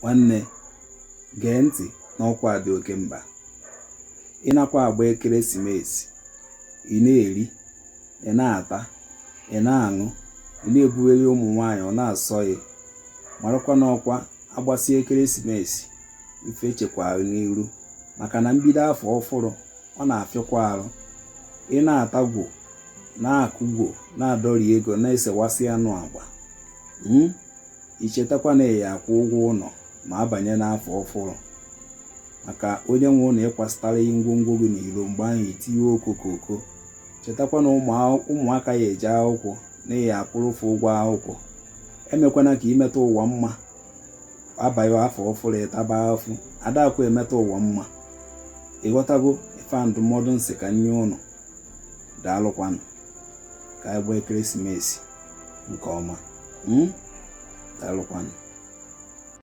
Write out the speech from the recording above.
nwanne gee ntị n'ọkwa dị oke mkpa. Ị nakwa agba ekeresimesi, ị na-eri, ị na-ata, ị na-aṅụ, ị na-ebuweli ụmụ nwaanyị ọ na-asọghị. Marakwa n'ọkwa agbasi ekeresimesi ife chekwara n'iru, maka na mbido afọ ọfụrụ ọ na-afịakwa arụ. Ị na-ata gwo, na-akụ gwo, na-adọri ego, na-esewasị anụ agba. Ichetakwa na eyi akwụ ụgwọ ụlọ ma abanye n'afọ ọfụrụ, maka onye nwe ụlọ ịkwasịtara ihe ngwongwo gị n'iro mgbe ahụ itinye okokoko. Chetakwa na ụmụaka ya eje akwụkwọ na eyi akwụrụfụ ụgwọ akwụkwọ. Emekwana ka imetụ ụwa mma abaghị afọ ọfụrụ ịtaba afụ. Adakwa emetụ ụwa mma. Ịghọtago ife ndụmọdụ nsị ka nye ụnụ. Daalụkwanụ. Ka anyị gbaa ekeresimesi nke ọma. Daalụkwanụ.